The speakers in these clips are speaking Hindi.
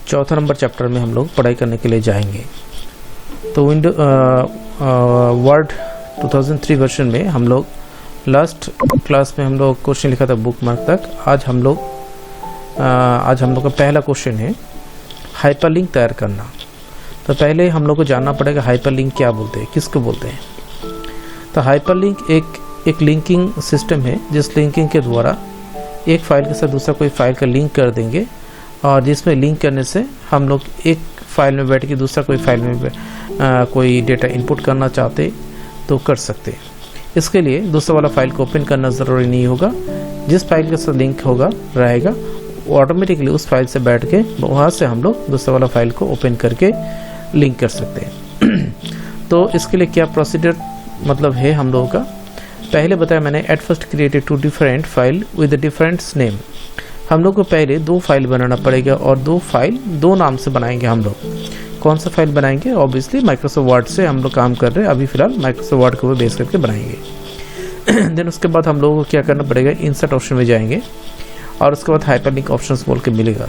चौथा नंबर चैप्टर में हम लोग पढ़ाई करने के लिए जाएंगे। तो विंडो वर्ड 2003 वर्जन में हम लोग लास्ट क्लास में हम लोग क्वेश्चन लिखा था बुक मार्क तक। आज हम लोग का पहला क्वेश्चन है हाइपरलिंक तैयार करना। तो पहले हम लोग को जानना पड़ेगा हाइपरलिंक क्या बोलते हैं, किसको बोलते हैं। तो हाइपरलिंक एक लिंकिंग सिस्टम है जिस लिंकिंग के द्वारा एक फाइल के साथ दूसरा कोई फाइल का लिंक कर देंगे, और जिसमें लिंक करने से हम लोग एक फाइल में बैठ के दूसरा कोई फाइल में कोई डेटा इनपुट करना चाहते तो कर सकते। इसके लिए दूसरा वाला फाइल को ओपन करना ज़रूरी नहीं होगा। जिस फाइल के साथ लिंक रहेगा ऑटोमेटिकली उस फाइल से बैठ के वहाँ से हम लोग दूसरा वाला फाइल को ओपन करके लिंक कर सकते हैं। तो इसके लिए क्या प्रोसीजर मतलब है हम लोगों का, पहले बताया मैंने at first created 2 different file with different name. हम लोग को पहले 2 फाइल बनाना पड़ेगा और 2 फाइल 2 नाम से बनाएंगे। हम लोग कौन सा फाइल बनाएंगे, ऑब्वियसली माइक्रोसॉफ्ट वर्ड से हम लोग काम कर रहे हैं, अभी फिलहाल माइक्रोसॉफ्ट वर्ड को बेस करके बनाएंगे। देन उसके बाद हम लोगों को क्या करना पड़ेगा, इंसर्ट ऑप्शन में जाएंगे और उसके बाद हाइपरलिंक ऑप्शंस बोल के मिलेगा,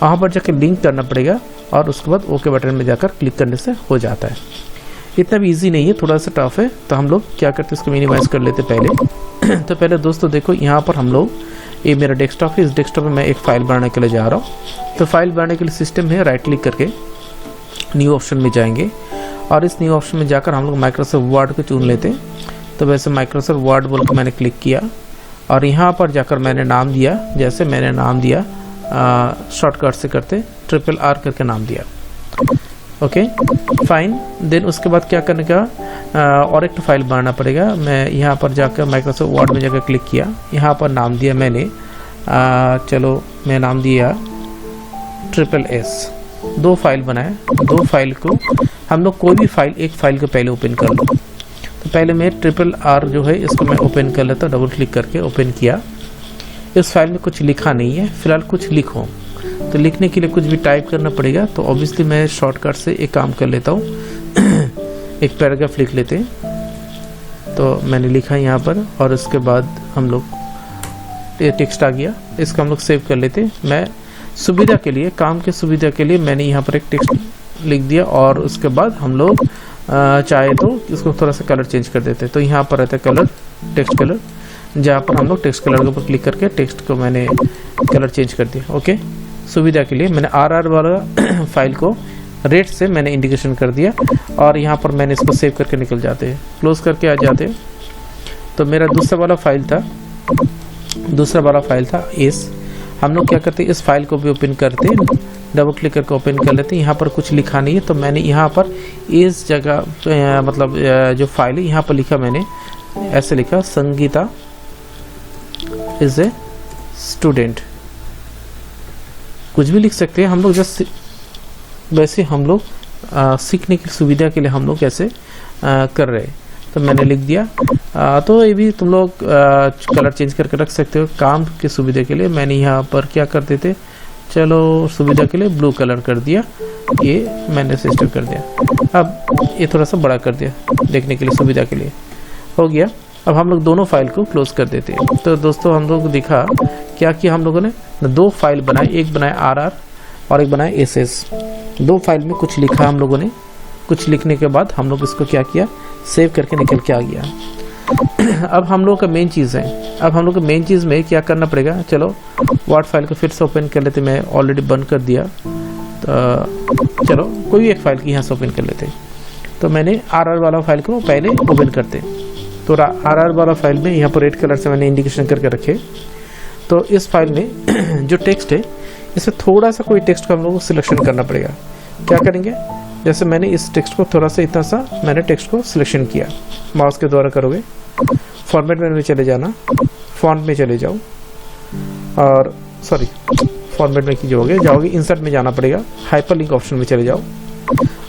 वहाँ पर जाकर लिंक करना पड़ेगा और उसके बाद ओके बटन में जाकर क्लिक करने से हो जाता है। इतना भी इजी नहीं है, थोड़ा सा टफ है। तो हम लोग क्या करते हैं, इसको मिनिमाइज कर लेते पहले। तो पहले दोस्तों देखो यहाँ पर हम लोग, ये मेरा डेस्कटॉप है, इस डेस्कटॉप में मैं एक फाइल बनाने के लिए जा रहा हूँ। तो फाइल बनाने के लिए सिस्टम है, राइट क्लिक करके न्यू ऑप्शन में जाएंगे और इस न्यू ऑप्शन में जाकर हम लोग माइक्रोसॉफ्ट वर्ड को चुन लेते हैं। तो वैसे माइक्रोसॉफ्ट वर्ड बोल के मैंने क्लिक किया और यहाँ पर जाकर मैंने नाम दिया, जैसे मैंने नाम दिया शॉर्टकट से करते RRR करके नाम दिया। Okay fine. देन उसके बाद क्या करने का, और एक फाइल बनाना पड़ेगा। मैं यहाँ पर जाकर माइक्रोसॉफ्ट वर्ड में जाकर क्लिक किया, यहाँ पर नाम दिया मैंने चलो मैं नाम दिया SSS। 2 फाइल बनाए, 2 फाइल को हम लोग कोई भी फाइल, एक फाइल को पहले ओपन कर लो। तो पहले मैं RRR जो है इसको मैं ओपन कर लेता हूँ, डबल क्लिक करके ओपन किया। इस फाइल में कुछ लिखा नहीं है, फिलहाल कुछ लिखो। तो लिखने के लिए कुछ भी टाइप करना पड़ेगा। तो ऑब्वियसली मैं शॉर्टकट से एक काम कर लेता हूँ, एक पैराग्राफ लिख लेते हैं। तो मैंने लिखा यहाँ पर और उसके बाद हम लोग ये टेक्स्ट आ गया, इसको हम लोग सेव कर लेते हैं। मैं सुविधा के लिए, काम के सुविधा के लिए मैंने यहाँ पर एक टेक्स्ट लिख दिया और उसके बाद हम लोग चाहे तो इसको थोड़ा सा कलर चेंज कर देते हैं। तो यहाँ पर रहता है कलर, टेक्स्ट कलर, जहाँ पर हम लोग टेक्स्ट कलर के ऊपर क्लिक करके टेक्स्ट को मैंने कलर चेंज कर दिया। ओके, सुविधा के लिए मैंने RR वाला फाइल को रेड से मैंने इंडिकेशन कर दिया और यहाँ पर मैंने इसको सेव करके निकल जाते हैं, क्लोज करके आ जाते हैं। तो मेरा दूसरा वाला फाइल था एस। हम लोग क्या करते हैं, इस फाइल को भी ओपन करते हैं, डबल क्लिक करके ओपन कर लेते हैं। यहाँ पर कुछ लिखा नहीं है तो मैंने यहाँ पर इस जगह मतलब जो फाइल है यहाँ पर लिखा, मैंने ऐसे लिखा संगीता इज ए स्टूडेंट। कुछ भी लिख सकते हैं हम लोग, जस्ट वैसे हम लोग सीखने की सुविधा के लिए हम लोग कैसे कर रहे हैं। तो मैंने लिख दिया। तो ये भी तुम लोग कलर चेंज करके रख सकते हो काम की सुविधा के लिए। मैंने यहाँ पर क्या कर देते, चलो सुविधा के लिए ब्लू कलर कर दिया, ये मैंने सिस्टम कर दिया। अब ये थोड़ा सा बड़ा कर दिया देखने के लिए, सुविधा के लिए हो गया। अब हम लोग दोनों फाइल को क्लोज कर देते हैं। तो दोस्तों हम लोग दिखा क्या किया, हम लोगों ने 2 फाइल बनाए, एक बनाया RR और एक बनाया SS। 2 फाइल में कुछ लिखा हम लोगों ने, कुछ लिखने के बाद हम लोग इसको क्या किया, सेव करके निकल के आ गया। अब हम लोग का मेन चीज़ है, अब हम लोग का मेन चीज़ में क्या करना पड़ेगा, चलो वर्ड फाइल को फिर से ओपन कर लेते। मैं ऑलरेडी बंद कर दिया, तो चलो कोई भी एक फाइल की यहाँ से ओपन कर लेते। तो मैंने RR वाला फाइल को पहले ओपन करते। तो RR वाला फाइल में यहाँ पर रेड कलर से मैंने इंडिकेशन करके रखे। तो इस फाइल में जो टेक्स्ट है, इसमें थोड़ा सा कोई टेक्स्ट को हम लोग को सिलेक्शन करना पड़ेगा। क्या करेंगे, जैसे मैंने इस टेक्स्ट को थोड़ा सा, इतना सा मैंने टेक्स्ट को सिलेक्शन किया, माउस के द्वारा करोगे। फॉर्मेट में चले जाना, फॉन्ट में चले जाओ, और सॉरी फॉर्मेट में की जाओगे इंसर्ट में जाना पड़ेगा, हाइपरलिंक ऑप्शन में चले जाओ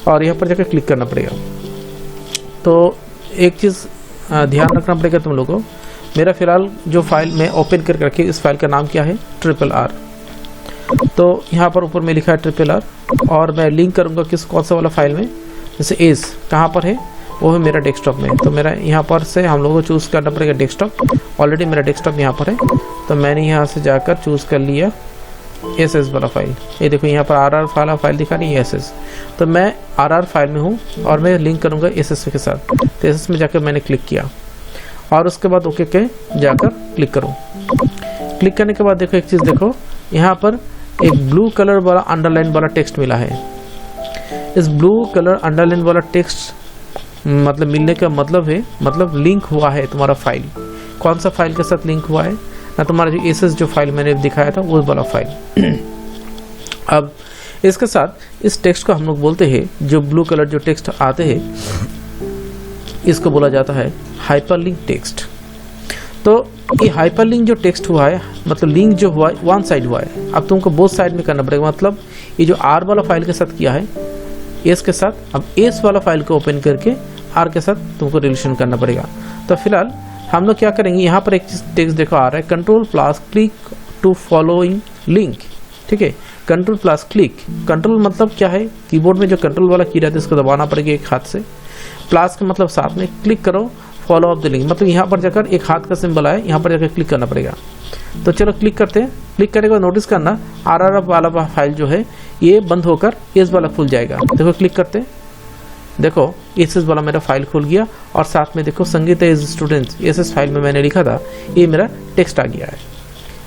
और यहाँ पर जाकर क्लिक करना पड़ेगा। तो एक चीज़ ध्यान रखना पड़ेगा तुम लोगों को, मेरा फिलहाल जो फाइल मैं ओपन करके रखी, इस फाइल का नाम क्या है, RRR। तो यहाँ पर ऊपर में लिखा है RRR और मैं लिंक करूँगा कौन सा वाला फाइल में, जैसे एस कहाँ पर है, वो है मेरा डेस्कटॉप में। तो मेरा यहाँ पर से हम लोगों को चूज़ करना पड़ेगा डेस्कटॉप। ऑलरेडी मेरा डेस्कटॉप यहाँ पर है, तो मैंने यहाँ से जाकर चूज़ कर लिया एसएस वाला फाइल, ये देखो यहाँ पर आरआर वाला फाइल दिखा रही है एसएस, तो मैं आरआर फाइल में हूँ और मैं लिंक करूँगा एसएस के साथ। तो एसएस में जाकर मैंने क्लिक किया और उसके बाद ओके के जाकर क्लिक करूँ। क्लिक करने के बाद देखो एक चीज़ देखो, यहाँ पर एक ब्लू कलर वाला अंडरलाइन वाला टेक्स्ट मिला है। इस ब्लू कलर अंडरलाइन वाला टेक्स्ट मतलब मिलने का मतलब है, मतलब लिंक हुआ है तुम्हारा फाइल। कौन सा फाइल के साथ लिंक हुआ है ना, तुम्हारा जो एसएस जो फाइल मैंने दिखाया था वो वाला फाइल। अब इसके साथ इस टेक्स्ट को हम लोग बोलते हैं, जो ब्लू कलर जो टेक्स्ट आते हैं इसको बोला जाता है हाइपरलिंक टेक्स्ट। तो ये हाइपरलिंक जो टेक्स्ट हुआ है, मतलब लिंक जो हुआ है वन साइड हुआ है। अब तुमको बोथ साइड में करना पड़ेगा, मतलब ये जो आर वाला फाइल के साथ किया है एस के साथ, अब एस वाला फाइल को ओपन करके आर के साथ तुमको रिलेशन करना पड़ेगा। तो फिलहाल हम लोग क्या करेंगे, यहाँ पर एक टेक्स्ट देखो आ रहा है, control plus click to following link. ठीक है, कंट्रोल प्लस क्लिक, कंट्रोल मतलब क्या है, कीबोर्ड में जो कंट्रोल वाला की रहता है इसको दबाना पड़ेगा एक हाथ से, प्लस का मतलब साथ में क्लिक करो फॉलो अप द लिंक, मतलब यहाँ पर जाकर एक हाथ का सिंबल आए, यहाँ पर जाकर क्लिक करना पड़ेगा। तो चलो क्लिक करते हैं। क्लिक करने के बाद नोटिस करना आरआर वाला फाइल जो है ये बंद होकर एस वाला खुल जाएगा। देखो क्लिक करते हैं, देखो एसएस वाला मेरा फाइल खुल गया और साथ में देखो Sangeeta is students SS file में मैंने लिखा था ये मेरा टेक्स्ट आ गया है।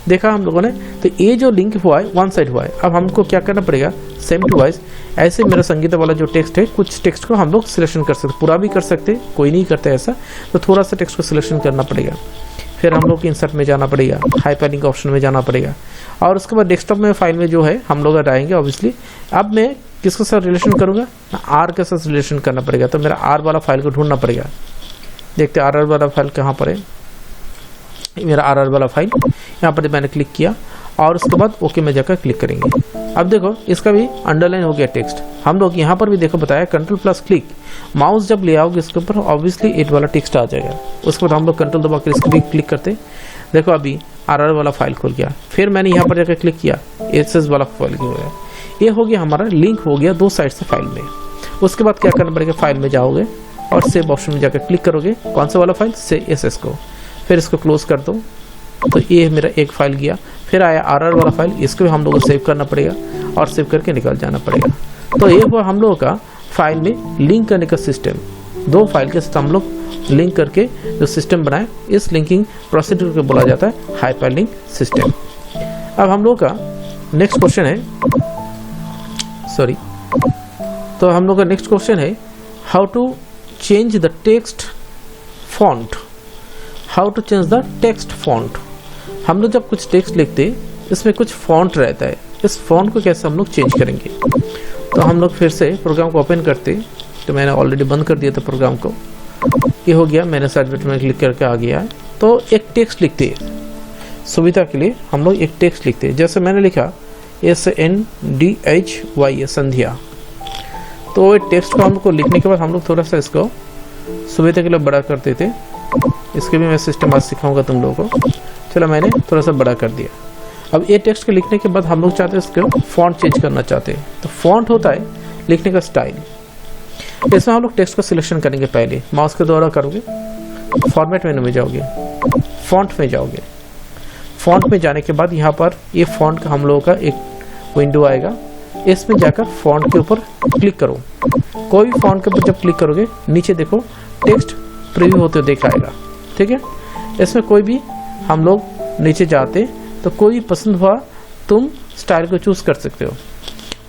देखा हम लोगों ने, तो ये जो लिंक हुआ है वन साइड हुआ है। अब हमको क्या करना पड़ेगा, सेम टू वाइज ऐसे मेरा संगीता वाला जो टेक्स्ट है, कुछ टेक्स्ट को हम लोग सिलेक्शन कर सकते, पूरा भी कर सकते, कोई नहीं करते ऐसा, तो थोड़ा सा टेक्स्ट को सिलेक्शन करना पड़ेगा। फिर हम लोग इंसर्ट में जाना पड़ेगा, हाइपरलिंक ऑप्शन में जाना पड़ेगा और उसके बाद डेस्कटॉप में फाइल में जो है हम लोग आएंगे ऑब्वियसली। अब मैं किसके साथ रिलेशन करूंगा, आर के साथ रिलेशन करना पड़ेगा, तो मेरा आर वाला फाइल को ढूंढना पड़ेगा। देखते हैं आर वाला फाइल कहाँ पर है, मेरा आर वाला फाइल यहाँ पर मैंने क्लिक किया और उसके बाद ओके में जाकर क्लिक करेंगे। अब देखो इसका भी अंडरलाइन हो गया टेक्स्ट। हम लोग यहाँ पर भी देखो बताया कंट्रोल प्लस क्लिक, माउस जब ले आओगे इसके ऊपर ऑब्वियसली एट वाला टेक्स्ट आ जाएगा। उसके बाद हम लोग कंट्रोल दबा कर इसको भी क्लिक करते, देखो अभी आर वाला फाइल खुल गया। फिर मैंने यहाँ पर जाकर क्लिक किया, एसएस वाला फाइल हो गया, ये हो गया हमारा लिंक हो गया दो साइड से फाइल में। उसके बाद क्या करना पड़ेगा, फाइल में जाओगे और सेव ऑप्शन में जाकर क्लिक करोगे, कौन सा वाला फाइल, से एसएस को, फिर इसको क्लोज कर दो। तो ये मेरा एक फाइल गया। फिर आया आरआर वाला फाइल, इसको भी हम लोगों को सेव करना पड़ेगा और सेव करके निकल जाना पड़ेगा। तो ये हुआ हम लोगों का फाइल में लिंक करने का सिस्टम। दो फाइल के साथ हम लोग लिंक करके जो सिस्टम बनाए, इस लिंकिंग प्रोसीड्यूर को बोला जाता है हाइपरलिंक सिस्टम। अब हम लोग का नेक्स्ट क्वेश्चन है, तो हम लोग का नेक्स्ट क्वेश्चन है how to change the text font. How to change the text font, हम लोग जब कुछ टेक्स्ट लिखते इसमें कुछ फॉन्ट रहता है, इस फॉन्ट को कैसे हम लोग चेंज करेंगे। तो हम लोग फिर से प्रोग्राम को ओपन करते, तो मैंने ऑलरेडी बंद कर दिया था प्रोग्राम को, ये हो गया, मैंने सर्च बटन में क्लिक करके आ गया। तो एक टेक्स्ट लिखते हैं, सुविधा के लिए हम लोग एक टेक्स्ट लिखते हैं। जैसे मैंने लिखा SNDHY संध्या, तो टेक्स्ट को हमको लिखने के बाद हम लोग थोड़ा सा इसको सुविधा के लिए बड़ा करते थे। इसके भी मैं सिस्टम आज सिखाऊंगा तुम लोगों को। चलो मैंने थोड़ा सा बड़ा कर दिया। अब ये टेक्स्ट को लिखने के बाद हम लोग चाहते हैं इसको फॉन्ट चेंज करना चाहते हैं। तो फॉन्ट होता है लिखने का स्टाइल। इसमें हम लोग टेक्स्ट को सिलेक्शन करेंगे, पहले माउस के द्वारा करोगे, फॉर्मेट मेनू में जाओगे, फॉन्ट में जाओगे। फॉन्ट में जाने के बाद यहाँ पर ये फॉन्ट का हम लोगों का एक विंडो आएगा, इसमें जाकर फॉन्ट के ऊपर क्लिक करो। कोई भी फॉन्ट के ऊपर जब क्लिक करोगे नीचे देखो टेक्स्ट प्रीव्यू होते हुए दिखाएगा। ठीक है, इसमें कोई भी हम लोग नीचे जाते तो कोई पसंद हुआ तुम स्टाइल को चूज कर सकते हो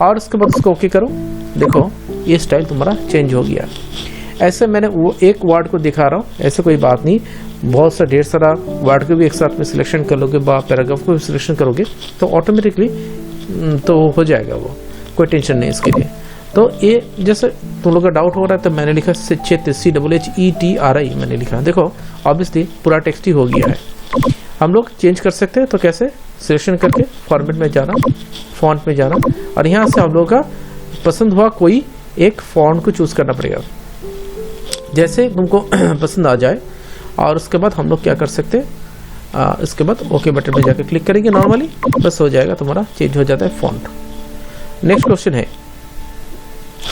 और उसके बाद उसको ओके करो। देखो ये स्टाइल तुम्हारा चेंज हो गया। ऐसे मैंने वो एक वर्ड को दिखा रहा हूँ, ऐसे कोई बात नहीं, बहुत सा ढेर सारा वर्ड को भी एक साथ में सिलेक्शन कर लोगे, पैराग्राफ को भी सिलेक्शन करोगे तो ऑटोमेटिकली तो हो जाएगा, वो कोई टेंशन नहीं इसके लिए। तो ये जैसे तुम लोग का डाउट हो रहा है तो मैंने लिखा CHETRI मैंने लिखा। देखो ऑब्वियसली पूरा टेक्स्ट ही हो गया है। हम लोग चेंज कर सकते हैं, तो कैसे, सिलेक्शन करके फॉर्मेट में जाना, फॉन्ट में जाना और यहाँ से हम लोग का पसंद हुआ कोई एक फॉन्ट को चूज करना पड़ेगा जैसे तुमको पसंद आ जाए। और उसके बाद हम लोग क्या कर सकते हैं, इसके बाद ओके बटन में जाकर क्लिक करेंगे, नॉर्मली बस हो जाएगा, तुम्हारा चेंज हो जाता है फॉन्ट। नेक्स्ट क्वेश्चन है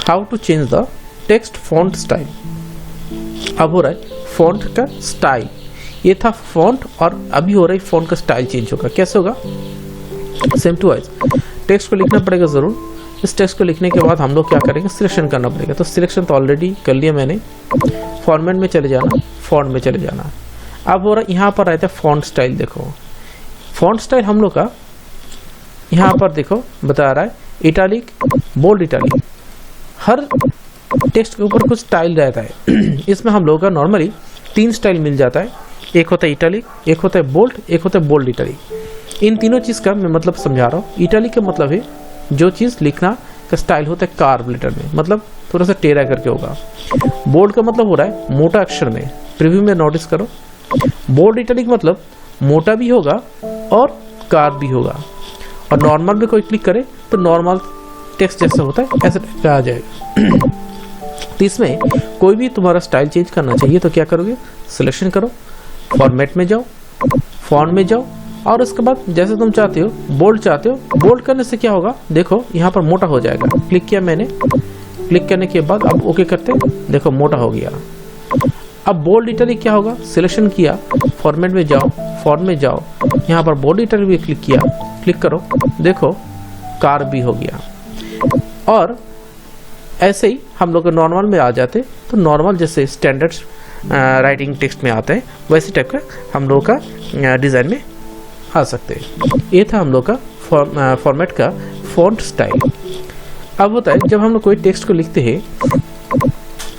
how to change the text font style. अब हो रहा है फॉन्ट का स्टाइल, ये था फॉन्ट और अभी हो रहा है फॉन्ट का स्टाइल चेंज होगा। कैसे होगा, सेम टू वाइज टेक्स्ट को लिखना पड़ेगा ज़रूर। इस टेक्स्ट को लिखने के बाद हम लोग क्या करेंगे, सिलेक्शन करना पड़ेगा। तो सिलेक्शन तो ऑलरेडी कर लिया मैंने। फॉर्मेट में चले जाना, फॉन्ट में चले जाना। अब हो रहा यहाँ पर रहता है फॉन्ट स्टाइल। देखो फॉन्ट स्टाइल हम लोग का यहाँ पर देखो बता रहा है इटालिक, बोल्ड इटालिक। हर टेक्स्ट के ऊपर कुछ स्टाइल रहता है। इसमें हम लोग का नॉर्मली 3 स्टाइल मिल जाता है। एक होता है इटालिक, एक होता है बोल्ड, एक होता है बोल्ड इटालिक। इन तीनों चीज़ का मैं मतलब समझा रहा हूँ। इटालिक का मतलब है जो चीज़ लिखना का स्टाइल होता है कार्व लेटर में, मतलब थोड़ा सा टेढ़ा करके होगा। बोल्ड का मतलब हो रहा है मोटा अक्षर में। प्रीव्यू में नोटिस करो, बोल्ड इटालिक मतलब मोटा भी होगा और कार्व भी होगा। और नॉर्मल में कोई क्लिक करे तो नॉर्मल टेक्स्ट जैसा होता है ऐसे टाइप का आ जाएगा। तो इसमें कोई भी तुम्हारा स्टाइल चेंज करना चाहिए तो क्या करोगे, सिलेक्शन करो, फॉर्मेट में जाओ, फॉन्ट में जाओ, और उसके बाद जैसे तुम चाहते हो बोल्ड चाहते हो, बोल्ड करने से क्या होगा देखो यहाँ पर मोटा हो जाएगा। क्लिक किया मैंने, क्लिक करने के बाद अब ओके करते देखो मोटा हो गया। अब बोल्ड इटालिक क्या होगा, सिलेक्शन किया, फॉर्मेट में जाओ, फॉन्ट में जाओ, यहाँ पर बोल्ड इटालिक भी क्लिक किया, क्लिक करो, देखो कार भी हो गया। और ऐसे ही हम लोग नॉर्मल में आ जाते तो नॉर्मल जैसे स्टैंडर्ड राइटिंग टेक्स्ट में आता है वैसे टाइप का हम लोग का डिज़ाइन में आ सकते हैं। ये था हम लोग का फॉर्मेट का फॉन्ट स्टाइल। अब होता है जब हम लोग कोई टेक्स्ट को लिखते हैं,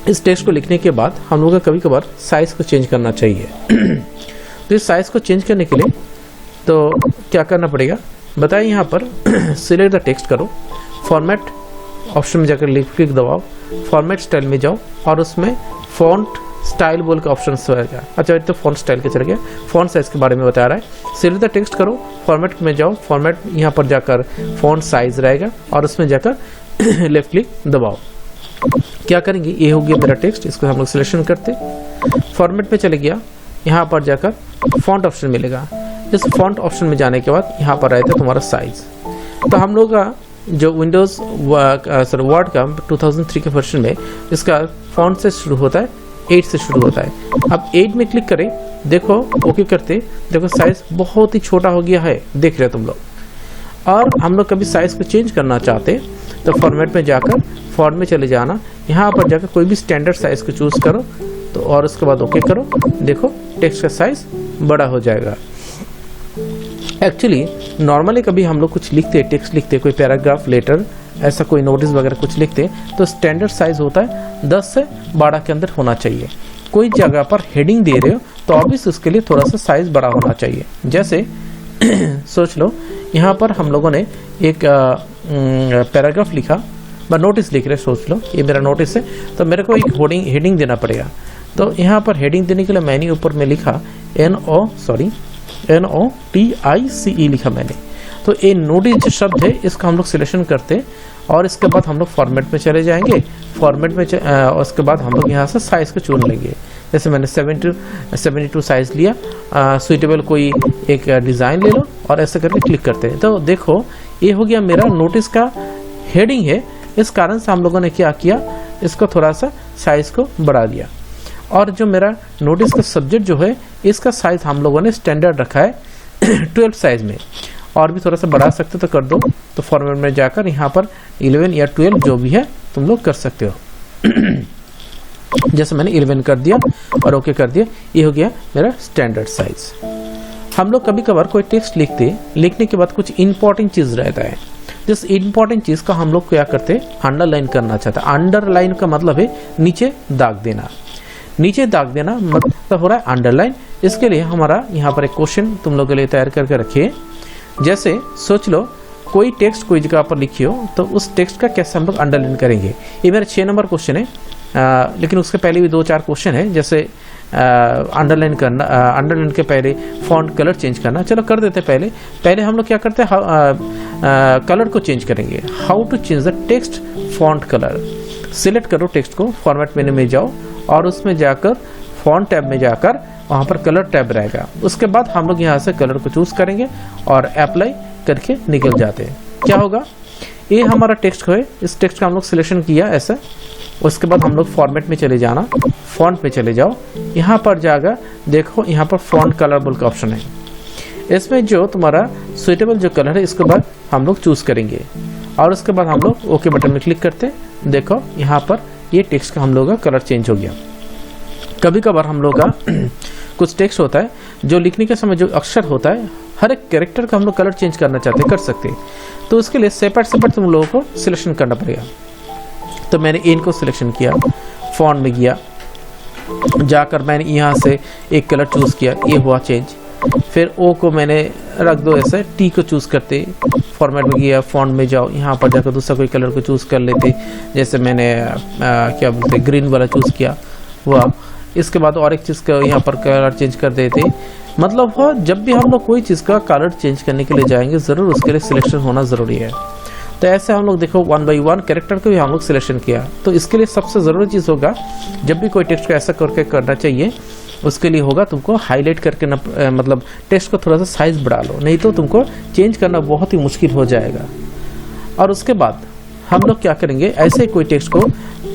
इस टेक्स्ट को लिखने के बाद हम लोग का कभी कभार साइज़ को चेंज करना चाहिए। तो इस साइज़ को चेंज करने के लिए तो क्या करना पड़ेगा बताइए। यहाँ पर सिलेक्ट द टेक्स्ट करो, फॉर्मेट ऑप्शन में जाकर क्लिक दबाओ, फॉर्मेट स्टाइल में जाओ और उसमें फॉन्ट स्टाइल बोल के ऑप्शन रहेगा। अच्छा तो फॉन्ट स्टाइल के चल गया, फॉन्ट साइज के बारे में बता रहा है। सिलेक्ट द टेक्स्ट करो, फॉर्मेट में जाओ, फॉर्मेट यहाँ पर जाकर फॉन्ट साइज रहेगा और उसमें जाकर लेफ्ट क्लिक दबाओ। क्या करेंगे, ये हो गया मेरा टेक्स्ट, इसको हम लोग सिलेक्शन करते, फॉर्मेट में चले गया, यहाँ पर जाकर फॉन्ट ऑप्शन मिलेगा। इस फॉन्ट ऑप्शन में जाने के बाद यहाँ पर रहता है तुम्हारा साइज। तो हम लोग का जो विंडोज वर्ड का 2003 के वर्जन में इसका फॉन्ट से शुरू होता है, 8 से शुरू होता है। अब 8 में क्लिक करें, देखो ओके करते, देखो साइज बहुत ही छोटा हो गया है, देख रहे हो तुम लोग। और हम लोग कभी साइज को चेंज करना चाहते तो फॉर्मेट में जाकर फॉन्ट में चले जाना, यहाँ पर जाकर कोई भी स्टैंडर्ड साइज को चूज करो तो और उसके बाद ओके करो, देखो टेक्स्ट का साइज बड़ा हो जाएगा। एक्चुअली नॉर्मली कभी हम लोग कुछ लिखते, टेक्स्ट लिखते, कोई पैराग्राफ, लेटर, ऐसा कोई नोटिस वगैरह कुछ लिखते तो स्टैंडर्ड साइज होता है 10 से 12 के अंदर होना चाहिए। कोई जगह पर हेडिंग दे रहे हो तो ऑब्वियस उसके लिए थोड़ा सा साइज बड़ा होना चाहिए। जैसे सोच लो यहाँ पर हम लोगों ने एक पैराग्राफ लिखा, नोटिस लिख रहे, सोच लो ये मेरा नोटिस है तो मेरे को एक हेडिंग देना पड़ेगा। तो यहाँ पर हेडिंग देने के लिए मैंने ऊपर में लिखा NOTICE लिखा मैंने। तो ये नोटिस जो शब्द है इसका हम लोग सिलेक्शन करते और इसके बाद हम लोग फॉर्मेट में चले जाएंगे, फॉर्मेट में उसके बाद हम लोग यहाँ से साइज को चुन लेंगे। जैसे मैंने 72 साइज लिया, सुइटेबल कोई एक डिज़ाइन ले लो और ऐसे करके क्लिक करते हैं। तो देखो ये हो गया मेरा नोटिस का हेडिंग है। इस कारण से हम लोगों ने क्या किया, इसको थोड़ा सा साइज को बढ़ा दिया। और जो मेरा नोटिस का सब्जेक्ट जो है इसका साइज हम लोगों ने स्टैंडर्ड रखा है 12 साइज में, और भी थोड़ा सा बढ़ा सकते तो कर दो। तो फॉर्मेट में जाकर यहाँ पर 11 या 12 जो भी है तुम लोग कर सकते हो। जैसे मैंने 11 कर दिया और ओके कर दिया, ये हो गया मेरा स्टैंडर्ड साइज। हम लोग कभी कभार कोई टेक्स्ट लिखने के बाद कुछ इंपॉर्टेंट चीज रहता है, जिस इंपॉर्टेंट चीज का हम लोग क्या करते हैं, अंडरलाइन करना चाहते हैं। अंडरलाइन का मतलब है नीचे दाग देना, नीचे दाग देना मतलब हो रहा है अंडरलाइन। इसके लिए हमारा यहाँ पर एक क्वेश्चन तुम लोगों के लिए तैयार करके रखिए। जैसे सोच लो कोई टेक्स्ट कोई जगह पर लिखी हो तो उस टेक्स्ट का कैसे हम लोग अंडरलाइन करेंगे। ये मेरा 6 नंबर क्वेश्चन है, लेकिन उसके पहले भी 2-4 क्वेश्चन है। जैसे अंडरलाइन करना, अंडरलाइन के पहले फॉन्ट कलर चेंज करना। चलो कर देते पहले हम लोग क्या करते हैं, कलर को चेंज करेंगे। How to change the text font colour. Select करो टेक्स्ट को, फॉर्मेट मेन्यू में जाओ और उसमें जाकर फॉन्ट टैब में जाकर वहाँ पर कलर टैब रहेगा। उसके बाद हम लोग यहाँ से कलर को चूज करेंगे और अप्लाई करके निकल जाते हैं। क्या होगा, ये हमारा टेक्स्ट है, इस टेक्स्ट का हम लोग सिलेक्शन किया ऐसा। उसके बाद हम लोग फॉर्मेट में चले जाना, फॉन्ट में चले जाओ, यहाँ पर जाकर देखो यहाँ पर फॉन्ट कलर बोल का ऑप्शन है। इसमें जो तुम्हारा सुइटेबल जो कलर है इसके बाद हम लोग चूज करेंगे और उसके बाद हम लोग ओके बटन में क्लिक करते हैं। देखो यहाँ पर ये टेक्स्ट का हम लोग का कलर चेंज हो गया। कभी कभार हम लोग का कुछ टेक्स्ट होता है जो लिखने के समय जो अक्षर होता है हर एक कैरेक्टर का हम लोग कलर चेंज करना चाहते हैं, कर सकते हैं। तो उसके लिए सेपरेट तुम लोगों को सिलेक्शन करना पड़ेगा। तो मैंने इन को सिलेक्शन किया, फॉन्ट में गया, जाकर मैंने यहाँ से एक कलर चूज किया, ये हुआ चेंज। फिर ओ को मैंने रख दो ऐसे, टी को चूज करते, फॉर्मेट में गया, फॉन्ट में जाओ, यहाँ पर जाकर दूसरा कोई कलर को चूज कर लेते। जैसे मैंने क्या बोलते ग्रीन वाला चूज किया हुआ। इसके बाद और एक चीज का यहाँ पर कलर चेंज कर देते। मतलब हो जब भी हम लोग कोई चीज का कलर चेंज करने के लिए जाएंगे जरूर उसके लिए सिलेक्शन होना जरूरी है। तो ऐसे हम लोग देखो 1 बाई 1 कैरेक्टर को भी हम लोग सिलेक्शन किया। तो इसके लिए सबसे जरूरी चीज होगा जब भी कोई टेक्स्ट को ऐसा करके करना चाहिए उसके लिए होगा तुमको हाईलाइट करके न, मतलब टेक्स्ट को थोड़ा सा साइज बढ़ा लो, नहीं तो तुमको चेंज करना बहुत ही मुश्किल हो जाएगा। और उसके बाद हम लोग क्या करेंगे, ऐसे कोई टेक्स्ट को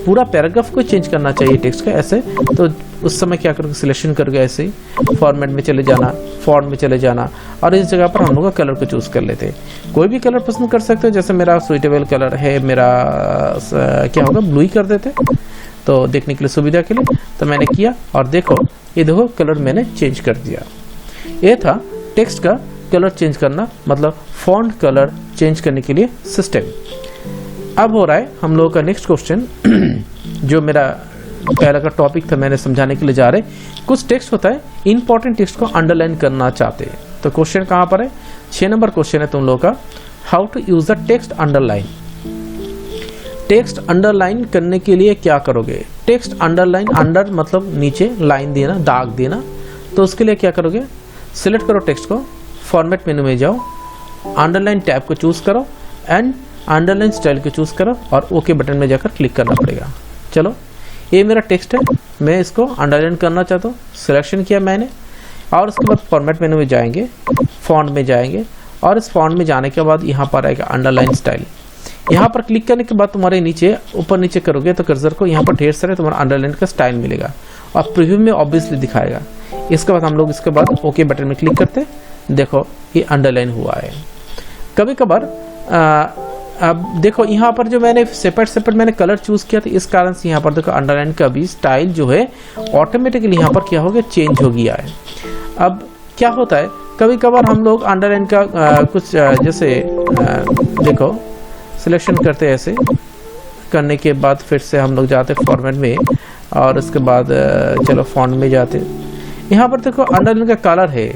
पूरा पैराग्राफ को चेंज करना चाहिए टेक्स्ट का ऐसे, तो उस समय क्या करोगे सिलेक्शन करके ऐसे ही फॉर्मेट में चले जाना, फॉन्ट में चले जाना और इस जगह पर हम लोग का कलर को चूज कर लेते हैं। कोई भी कलर पसंद कर सकते हो, जैसे मेरा सुइटेबल कलर है, मेरा क्या होगा ब्लू ही कर देते तो देखने के लिए सुविधा के लिए। तो मैंने किया और देखो ये देखो कलर मैंने चेंज कर दिया। ये था टेक्स्ट का कलर चेंज करना, मतलब फॉन्ट कलर चेंज करने के लिए सिस्टम। अब हो रहा है हम लोगों का नेक्स्ट क्वेश्चन जो मेरा पहला का टॉपिक था मैंने समझाने के लिए जा रहे। कुछ टेक्स्ट होता है इंपॉर्टेंट टेक्स्ट को अंडरलाइन करना चाहते हैं। तो क्वेश्चन कहाँ पर है, 6 नंबर क्वेश्चन है तुम लोगों का, how to use the text underline. Text underline करने के लिए क्या करोगे, टेक्स्ट अंडरलाइन, अंडर मतलब नीचे, लाइन देना, दाग देना। तो उसके लिए क्या करोगे, सिलेक्ट करो टेक्स्ट को, फॉर्मेट मेनू में जाओ, अंडरलाइन टैब को चूज करो एंड अंडरलाइन स्टाइल को चूज करो और ओके बटन में जाकर क्लिक करना पड़ेगा। चलो ये मेरा टेक्स्ट है, मैं इसको अंडरलाइन करना चाहता हूँ, सिलेक्शन किया मैंने और उसके बाद फॉर्मेट मेनू में जाएंगे, फॉन्ट में जाएंगे और इस फॉन्ट में जाने के बाद यहाँ पर आएगा अंडरलाइन स्टाइल। यहाँ पर क्लिक करने के बाद तुम्हारे नीचे ऊपर नीचे करोगे तो कर्सर को यहाँ पर ढेर सारे तुम्हारा अंडरलाइन का स्टाइल मिलेगा और प्रीव्यू में ऑब्वियसली दिखाएगा। इसके बाद हम लोग इसके बाद ओके बटन में क्लिक करते, देखो ये अंडरलाइन हुआ है। कभी कभार अब देखो यहाँ पर जो मैंने सेपरेट मैंने कलर चूज किया था, इस कारण से यहाँ पर देखो अंडरलाइन का भी स्टाइल जो है ऑटोमेटिकली यहाँ पर क्या हो गया, चेंज हो गया है। अब क्या होता है कभी कभार हम लोग अंडरलाइन का कुछ जैसे देखो सिलेक्शन करते ऐसे करने के बाद फिर से हम लोग जाते फॉर्मेट में और उसके बाद चलो फॉन्ट में जाते। यहाँ पर देखो अंडरलाइन का कलर है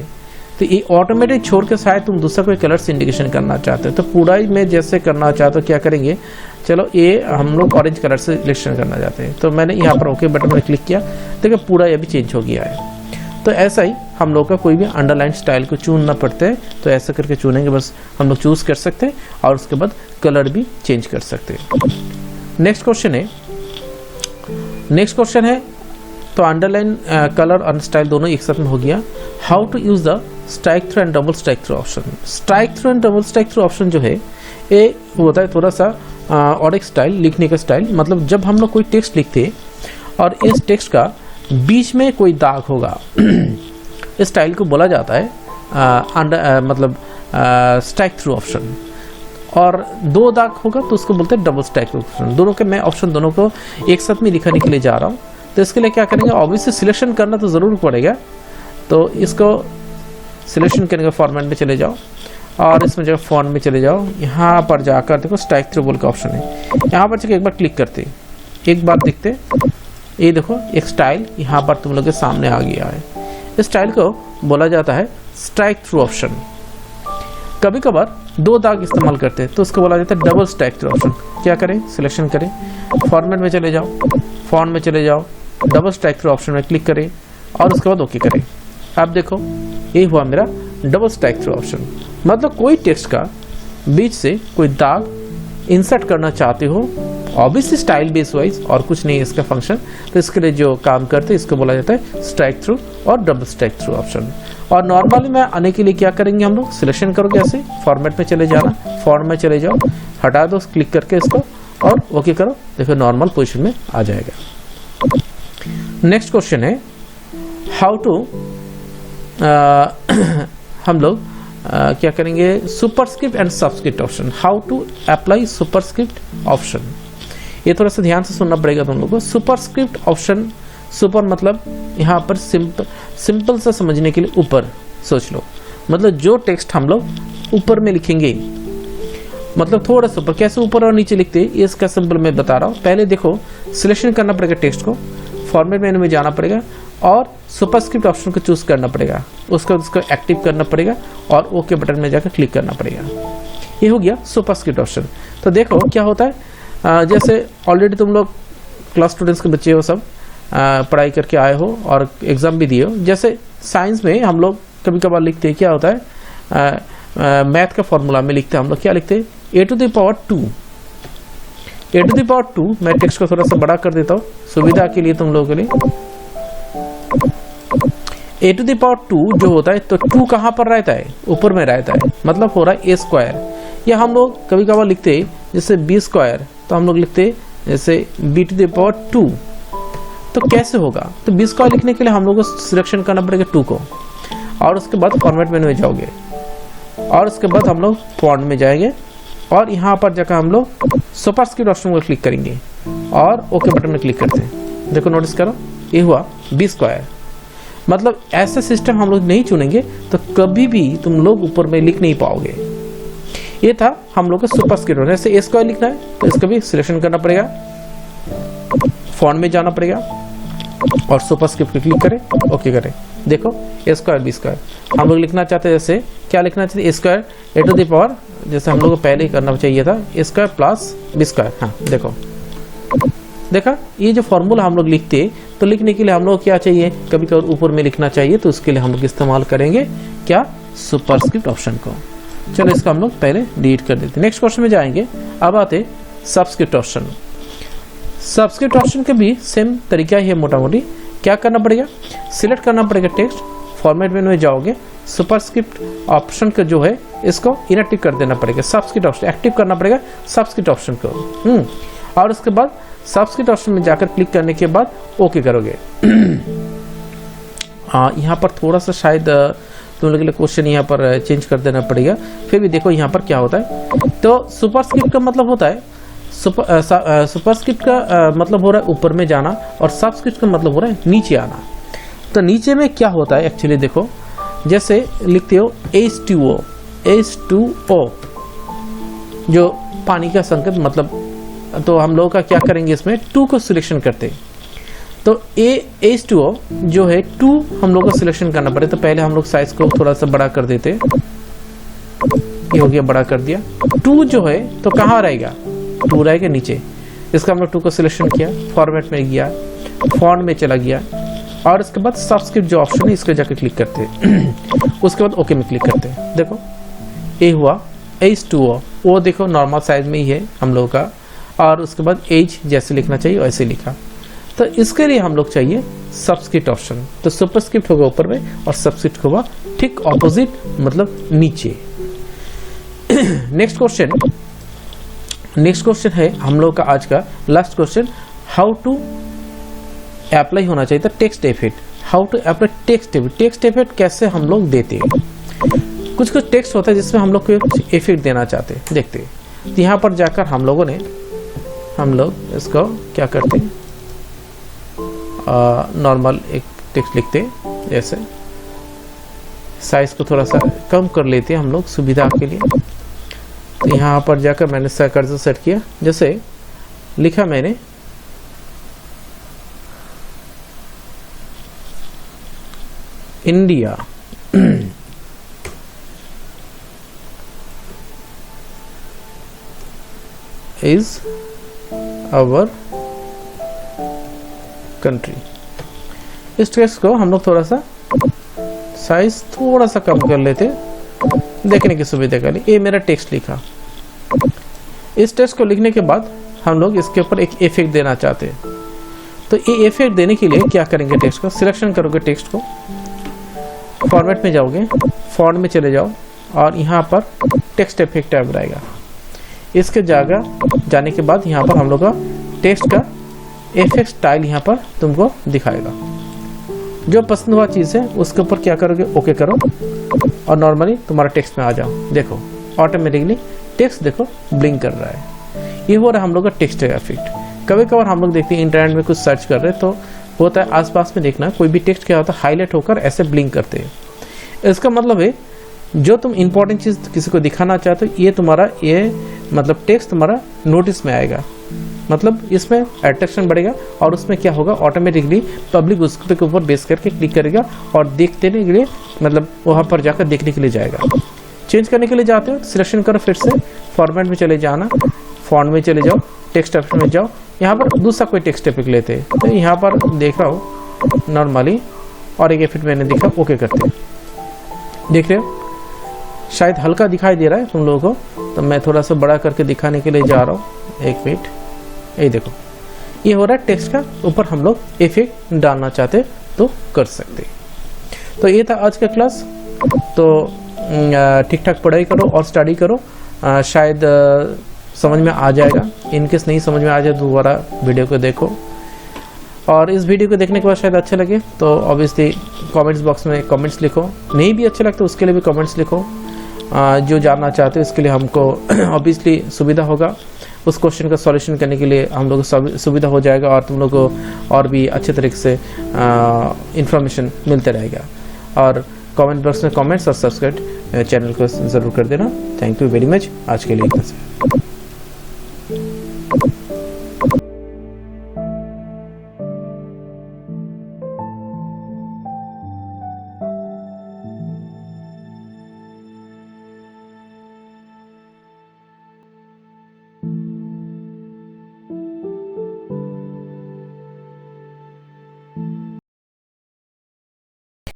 तो ये ऑटोमेटिक छोड़ के शायद तुम दूसरा कोई कलर से इंडिकेशन करना चाहते हो तो पूरा ही में जैसे करना चाहते हो क्या करेंगे, चलो ये हम लोग ऑरेंज कलर से सिलेक्शन करना चाहते हैं तो मैंने यहाँ पर ओके बटन में क्लिक किया, देखो पूरा ये भी चेंज हो गया है। तो ऐसा ही हम लोग का कोई भी अंडरलाइन स्टाइल को चुनना पड़ता है, तो ऐसा करके चुनेंगे बस हम लोग चूज कर सकते हैं और उसके बाद कलर भी चेंज कर सकते हैं। नेक्स्ट क्वेश्चन है तो अंडरलाइन कलर और स्टाइल दोनों एक साथ में हो गया। How to use the strike through and double strike through option. Strike through and double strike through option जो है ये होता है थोड़ा सा और एक स्टाइल लिखने का स्टाइल, मतलब जब हम लोग कोई टेक्स्ट लिखते हैं और इस टेक्स्ट का बीच में कोई दाग होगा इस स्टाइल को बोला जाता है मतलब स्ट्राइक थ्रू ऑप्शन, और 2 दाग होगा तो उसको बोलते हैं डबल स्ट्राइक थ्रू ऑप्शन। दोनों के मैं ऑप्शन दोनों को एक साथ में लिखने के लिए जा रहा हूँ तो इसके लिए क्या करेंगे, ऑब्वियसली सिलेक्शन करना तो जरूर पड़ेगा। तो इसको सिलेक्शन करने के फॉर्मेट में चले जाओ और इसमें जो फॉन्ट में चले जाओ, यहाँ पर जाकर देखो स्ट्राइक थ्रू बोल का ऑप्शन है, यहाँ पर जाकर एक बार क्लिक करते एक बार देखते ये देखो एक स्टाइल यहाँ पर तुम लोग के सामने आ गया है। इस स्टाइल को बोला जाता है स्ट्राइक थ्रू ऑप्शन। कभी कभार 2 दाग इस्तेमाल करते हैं तो उसको बोला जाता है डबल स्ट्राइक थ्रू ऑप्शन। क्या करें, सिलेक्शन करें, फॉर्मेट में चले जाओ, फॉन्ट में चले जाओ, डबल स्ट्राइक थ्रू ऑप्शन में क्लिक करें और उसके बाद ओके करें। अब देखो ये हुआ मेरा डबल स्ट्राइक थ्रू ऑप्शन। मतलब कोई टेक्स्ट का बीच से कोई दाग इंसर्ट करना चाहते हो, ऑब्वियसली स्टाइल बेस वाइज और कुछ नहीं इसका फंक्शन, तो इसके लिए जो काम करते हैं इसको बोला जाता है स्ट्राइक थ्रू और डबल स्ट्राइक थ्रू ऑप्शन। और नॉर्मली में आने के लिए क्या करेंगे हम लोग, सिलेक्शन करोगे ऐसे, फॉर्मेट में चले जाना, फॉन्ट में चले जाओ, हटा दो क्लिक करके इसको और ओके करो, देखो नॉर्मल पोजिशन में आ जाएगा। नेक्स्ट क्वेश्चन है हाउ टू हम लोग क्या करेंगे, superscript and subscript option. How to apply superscript option, ये थोड़ा सा ध्यान से सुनना पड़ेगा तुम लोगों को। सुपरस्क्रिप्ट ऑप्शन, सुपर मतलब यहाँ पर सिंपल सा समझने के लिए ऊपर सोच लो, मतलब जो टेक्स्ट हम लोग ऊपर में लिखेंगे, मतलब थोड़ा सा ऊपर, कैसे ऊपर और नीचे लिखते हैं इसका सिंपल मैं बता रहा हूँ। पहले देखो सिलेक्शन करना पड़ेगा टेक्स्ट को, फॉर्मेट मेनू में जाना पड़ेगा और सुपरस्क्रिप्ट ऑप्शन को चूज करना पड़ेगा, उसको एक्टिव करना पड़ेगा और ओके बटन में जाकर क्लिक करना पड़ेगा। ये हो गया सुपरस्क्रिप्ट ऑप्शन। तो देखो क्या होता है, जैसे ऑलरेडी तुम लोग क्लास स्टूडेंट्स के बच्चे हो, सब पढ़ाई करके आए हो और एग्जाम भी दिए हो। जैसे साइंस में हम लोग कभी कभार लिखते हैं, क्या होता है, मैथ का फॉर्मूला में लिखते हैं हम लोग, क्या लिखते हैं, a to the power 2। a to the power 2, मैं टेक्स्ट को थोड़ा सा बड़ा कर देता हूँ सुविधा के लिए तुम लोगों के लिए। a to the power 2 जो होता है, तो 2 कहाँ पर रहता है, ऊपर में रहता है, मतलब हो रहा है a स्क्वायर। या हम लोग कभी कभार लिखते हैं जैसे b स्क्वायर, तो हम लोग लिखते हैं जैसे b to the power 2। तो कैसे होगा, तो b स्क्वायर लिखने के लिए हम लोग को सिलेक्शन करना पड़ेगा 2 को, और उसके बाद फॉर्मेट मेनू में जाओगे और उसके बाद हम लोग फॉन्ट में जाएंगे और यहाँ पर जाकर हम लोग सुपरस्क्रिप्ट ऑप्शन को क्लिक करेंगे और ओके बटन में क्लिक करते हैं। देखो नोटिस करो, ये हुआ b स्क्वायर। मतलब ऐसा सिस्टम हम लोग नहीं चुनेंगे तो कभी भी तुम लोग ऊपर में लिख नहीं पाओगे। ये था हम लोग का सुपरस्क्रिप्ट। जैसे a स्क्वायर लिखना है तो इसका भी सिलेक्शन करना पड़ेगा, फॉन्ट में जाना पड़ेगा और सुपरस्क्रिप्ट पे क्लिक करें, ओके करें। देखो a स्क्वायर b स्क्वायर हम लोग लिखना चाहते हैं, जैसे क्या लिखना चाहते हैं, a square a to the power, जैसे हम लोग को पहले ही करना चाहिए था, a square plus b square. हाँ देखो, देखा, ये जो फॉर्मूला हम लोग लिखते हैं, तो लिखने के लिए हम लोग क्या चाहिए, कभी कभी ऊपर में लिखना चाहिए, तो उसके लिए हम लोग इस्तेमाल करेंगे क्या, सुपरस्क्रिप्ट ऑप्शन को। चलो इसको हम लोग पहले डिलीट कर देते हैं। नेक्स्ट क्वेश्चन में जाएंगे। अब आते सबस्क्रिप्ट ऑप्शन। सबस्क्रिप्ट ऑप्शन का भी सेम तरीका ही है मोटा मोटी। क्या करना पड़ेगा, सिलेक्ट करना पड़ेगा टेक्स्ट, फॉर्मेट मेनू में जाओगे, सुपरस्क्रिप्ट ऑप्शन का जो है इसको इनएक्टिव कर देना पड़ेगा, सबस्क्रिप्ट ऑप्शन एक्टिव करना पड़ेगा सबस्क्रिप्ट ऑप्शन को। और उसके बाद सबस्क्रिप्ट ऑप्शन में जाकर क्लिक करने के बाद ओके करोगे। यहाँ पर थोड़ा सा शायद तुम लोगों के लिए क्वेश्चन यहाँ पर चेंज कर देना पड़ेगा, फिर भी देखो यहाँ पर क्या होता है। तो सुपरस्क्रिप्ट का मतलब होता है, सुपरस्क्रिप्ट का मतलब हो रहा है ऊपर में जाना और सबस्क्रिप्ट का मतलब हो रहा है नीचे आना। तो नीचे में क्या होता है एक्चुअली, देखो जैसे लिखते हो H2O, H2O जो पानी का संकेत, मतलब तो हम लोग का क्या करेंगे, इसमें 2 को सिलेक्शन करते हैं। तो H2O जो है 2 हम लोग को सिलेक्शन करना पड़े, तो पहले हम लोग साइज को थोड़ा सा बड़ा कर देते, ये हो गया, बड़ा कर दिया। 2 जो है तो कहाँ रहेगा, 2 रहेगा नीचे। इसका हम लोग 2 को सिलेक्शन किया, फॉर्मेट में गया, फॉन्ट में चला गया और उसके बाद सबस्क्रिप्ट जो ऑप्शन है इसको जाकर क्लिक करते हैं। उसके बाद ओके में क्लिक करते हैं। देखो ये हुआ H2O, वो देखो नॉर्मल साइज में ही है हम लोगों का, और उसके बाद H जैसे लिखना चाहिए वैसे लिखा। तो इसके लिए हम लोग चाहिए सबस्क्रिप्ट ऑप्शन। तो सुपरस्क्रिप्ट होगा ऊपर में और सबस्क्रिप्ट होगा ठीक ऑपोजिट, मतलब नीचे। नेक्स्ट क्वेश्चन है हम लोग का आज का last question, how to apply होना चाहिए था text effect. How to apply text effect. Text effect कैसे हम लोग देते हैं, कुछ टेक्स्ट होता है जिसमें हम लोग कोई इफेक्ट देना चाहते हैं, देखते हैं। तो यहाँ पर जाकर हम लोग इसको क्या करते हैं, नॉर्मल एक टेक्स्ट लिखते हैं, जैसे साइज को थोड़ा सा कम कर लेते हैं हम लोग सुविधा के लिए। तो यहाँ पर जाकर मैंने कर्सर सेट किया, जैसे लिखा मैंने इंडिया इज आवर कंट्री। इस टेक्स्ट को हम लोग थोड़ा सा साइज थोड़ा सा कम कर लेते देखने की सुविधा के लिए। ये मेरा टेक्स्ट लिखा। इस टेक्स्ट को लिखने के बाद हम लोग इसके ऊपर एक इफेक्ट देना चाहते हैं। तो ये इफेक्ट देने के लिए क्या करेंगे, टेक्स्ट को सिलेक्शन करोगे, टेक्स्ट को फॉर्मेट में जाओगे, फॉन्ट में चले जाओ और यहाँ पर टेक्स्ट इफेक्ट टैब रहेगा। इसके जगह जाने के बाद यहाँ पर हम लोग का टेक्स्ट का इफेक्ट स्टाइल यहाँ पर तुमको दिखाएगा। जो पसंद हुआ चीज़ है उसके ऊपर क्या करोगे, ओके करो और नॉर्मली तुम्हारा टेक्स्ट में आ जाओ। देखो ऑटोमेटिकली टेक्स्ट देखो ब्लिंक कर रहा है। ये हो रहा है हम लोग का टेक्स्ट इफेक्ट। कभी कभार हम लोग देखते हैं इंटरनेट में कुछ सर्च कर रहे हैं तो होता है आसपास में देखना कोई भी टेक्स्ट क्या होता है हाईलाइट होकर ऐसे ब्लिंक करते हैं। इसका मतलब है जो तुम इंपॉर्टेंट चीज़ किसी को दिखाना चाहते हो ये तुम्हारा ये मतलब टेक्स्ट तुम्हारा नोटिस में आएगा, मतलब इसमें अट्रैक्शन बढ़ेगा और उसमें क्या होगा ऑटोमेटिकली पब्लिक उसके ऊपर बेस करके क्लिक करेगा और देखने के लिए मतलब वहाँ पर जाकर देखने के लिए जाएगा। चेंज करने के लिए जाते हो सिलेक्शन करो, फिर से फॉर्मेट में चले जाना, फॉन्ट में चले जाओ, टेक्स्ट ऑप्शन में जाओ, यहाँ पर दूसरा कोई टेक्स्ट इफेक्ट लेते हैं तो यहाँ पर देख रहा हो नॉर्मली और एक इफेक्ट मैंने देखा, ओके करते हैं। देख रहे हो शायद हल्का दिखाई दे रहा है तुम लोगों को, तो मैं थोड़ा सा बड़ा करके दिखाने के लिए जा रहा हूँ। एक मिनट, ये देखो ये हो रहा है टेक्स्ट का ऊपर हम लोग इफेक्ट डालना चाहते तो कर सकते। तो ये था आज का क्लास। तो ठीक ठाक पढ़ाई करो और स्टडी करो, शायद समझ में आ जाएगा। इनकेस नहीं समझ में आ जाए दोबारा वीडियो को देखो और इस वीडियो को देखने के बाद शायद अच्छा लगे तो ऑब्वियसली कमेंट्स बॉक्स में कमेंट्स लिखो, नहीं भी अच्छे लगते उसके लिए भी कमेंट्स लिखो। जो जानना चाहते हो इसके लिए हमको ऑब्वियसली सुविधा होगा, उस क्वेश्चन का सॉल्यूशन करने के लिए हम लोग को सुविधा हो जाएगा और तुम लोग को और भी अच्छे तरीके से इंफॉर्मेशन मिलते रहेगा। और कमेंट बॉक्स में कमेंट्स और सब्सक्राइब चैनल को ज़रूर कर देना। Thank you very much. आज के लिए इतना से।